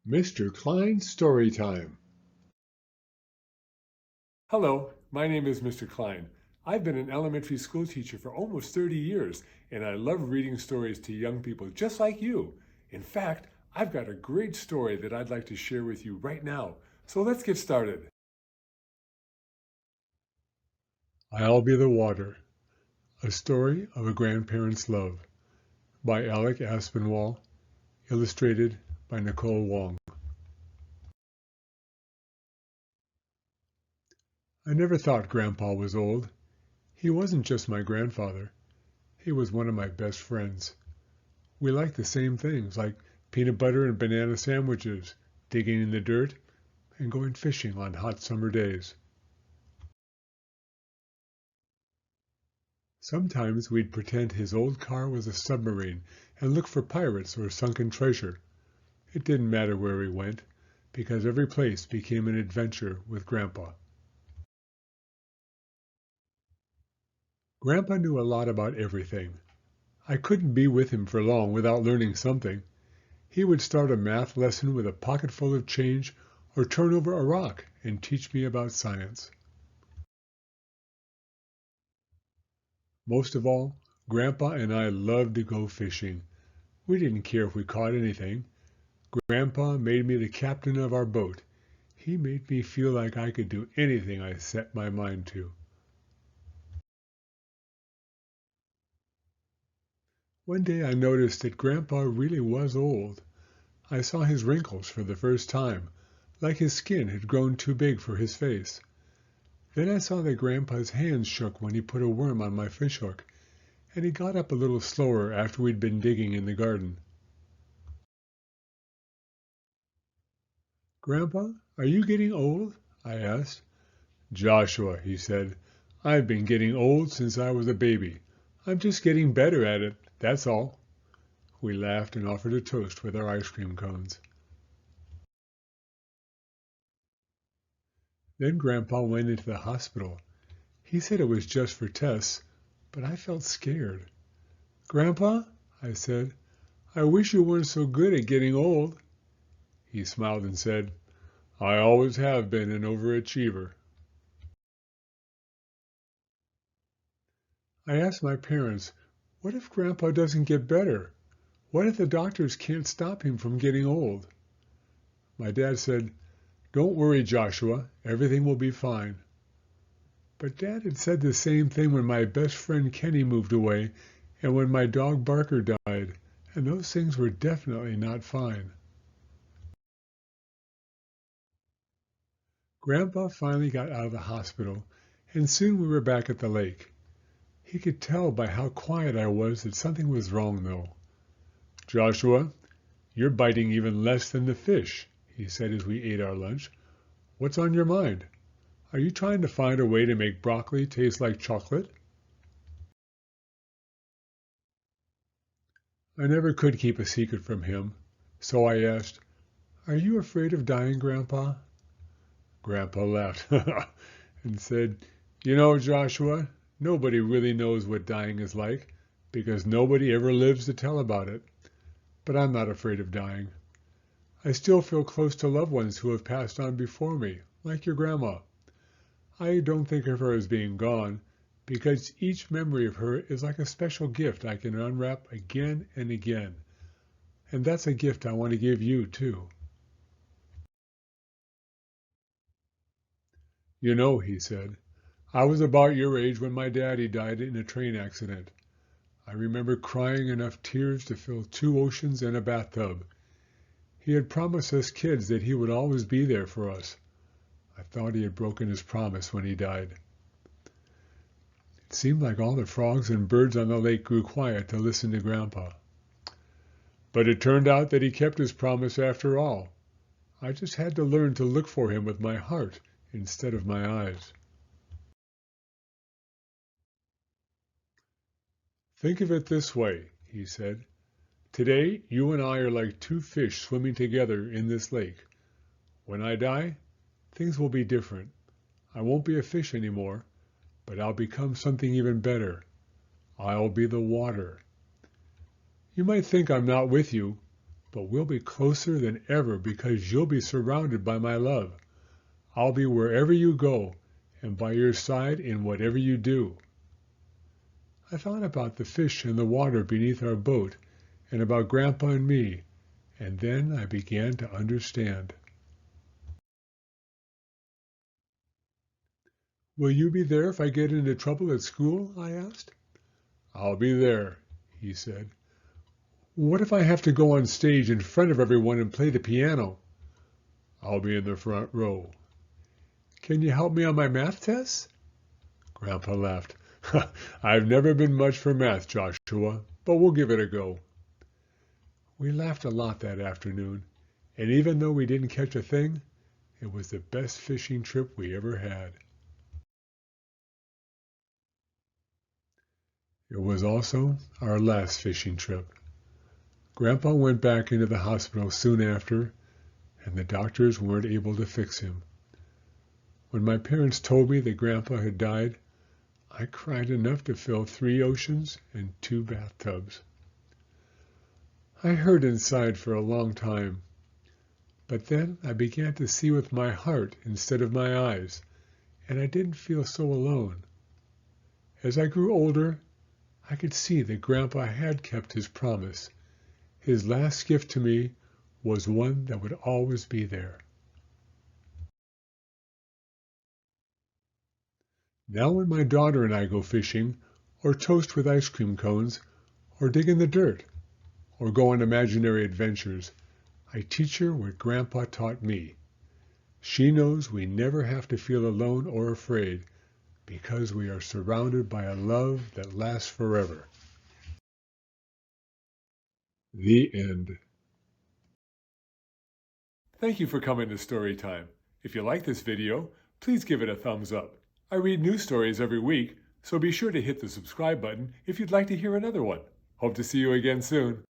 Mr. Klein's Story Time. Hello, my name is Mr. Klein. I've been an elementary school teacher for almost 30 years, and I love reading stories to young people just like you. In fact, I've got a great story that I'd like to share with you right now. So let's get started. I'll Be the Water, A Story of a Grandparent's Love by Alec Aspinwall, illustrated by Nicole Wong. I never thought Grandpa was old. He wasn't just my grandfather. He was one of my best friends. We liked the same things, like peanut butter and banana sandwiches, digging in the dirt, and going fishing on hot summer days. Sometimes we'd pretend his old car was a submarine and look for pirates or sunken treasure. It didn't matter where we went, because every place became an adventure with Grandpa. Grandpa knew a lot about everything. I couldn't be with him for long without learning something. He would start a math lesson with a pocket full of change or turn over a rock and teach me about science. Most of all, Grandpa and I loved to go fishing. We didn't care if we caught anything. Grandpa made me the captain of our boat. He made me feel like I could do anything I set my mind to. One day I noticed that Grandpa really was old. I saw his wrinkles for the first time, like his skin had grown too big for his face. Then I saw that Grandpa's hands shook when he put a worm on my fishhook, and he got up a little slower after we'd been digging in the garden. "Grandpa, are you getting old?" I asked. "Joshua," he said, "I've been getting old since I was a baby. I'm just getting better at it, that's all." We laughed and offered a toast with our ice cream cones. Then Grandpa went into the hospital. He said it was just for tests, but I felt scared. "Grandpa," I said, "I wish you weren't so good at getting old." He smiled and said, "I always have been an overachiever." I asked my parents, what if Grandpa doesn't get better? What if the doctors can't stop him from getting old? My dad said, "Don't worry, Joshua, everything will be fine." But Dad had said the same thing when my best friend Kenny moved away and when my dog Barker died, and those things were definitely not fine. Grandpa finally got out of the hospital, and soon we were back at the lake. He could tell by how quiet I was that something was wrong, though. "Joshua, you're biting even less than the fish," he said as we ate our lunch. "What's on your mind? Are you trying to find a way to make broccoli taste like chocolate?" I never could keep a secret from him, so I asked, "Are you afraid of dying, Grandpa?" Grandpa laughed and said, "You know, Joshua, nobody really knows what dying is like, because nobody ever lives to tell about it. But I'm not afraid of dying. I still feel close to loved ones who have passed on before me, like your grandma. I don't think of her as being gone, because each memory of her is like a special gift I can unwrap again and again. And that's a gift I want to give you, too." "You know," he said, "I was about your age when my daddy died in a train accident. I remember crying enough tears to fill 2 oceans and a bathtub. He had promised us kids that he would always be there for us. I thought he had broken his promise when he died." It seemed like all the frogs and birds on the lake grew quiet to listen to Grandpa. "But it turned out that he kept his promise after all. I just had to learn to look for him with my heart instead of my eyes." "Think of it this way," he said. "Today, you and I are like two fish swimming together in this lake. When I die, things will be different. I won't be a fish anymore, but I'll become something even better. I'll be the water. You might think I'm not with you, but we'll be closer than ever because you'll be surrounded by my love. I'll be wherever you go and by your side in whatever you do." I thought about the fish in the water beneath our boat and about Grandpa and me, and then I began to understand. "Will you be there if I get into trouble at school?" I asked. "I'll be there," he said. "What if I have to go on stage in front of everyone and play the piano?" "I'll be in the front row." "Can you help me on my math tests?" Grandpa laughed. "I've never been much for math, Joshua, but we'll give it a go." We laughed a lot that afternoon, and even though we didn't catch a thing, it was the best fishing trip we ever had. It was also our last fishing trip. Grandpa went back into the hospital soon after, and the doctors weren't able to fix him. When my parents told me that Grandpa had died, I cried enough to fill 3 oceans and 2 bathtubs. I hurt inside for a long time, but then I began to see with my heart instead of my eyes, and I didn't feel so alone. As I grew older, I could see that Grandpa had kept his promise. His last gift to me was one that would always be there. Now when my daughter and I go fishing, or toast with ice cream cones, or dig in the dirt, or go on imaginary adventures, I teach her what Grandpa taught me. She knows we never have to feel alone or afraid, because we are surrounded by a love that lasts forever. The end. Thank you for coming to Storytime. If you like this video, please give it a thumbs up. I read new stories every week, so be sure to hit the subscribe button if you'd like to hear another one. Hope to see you again soon.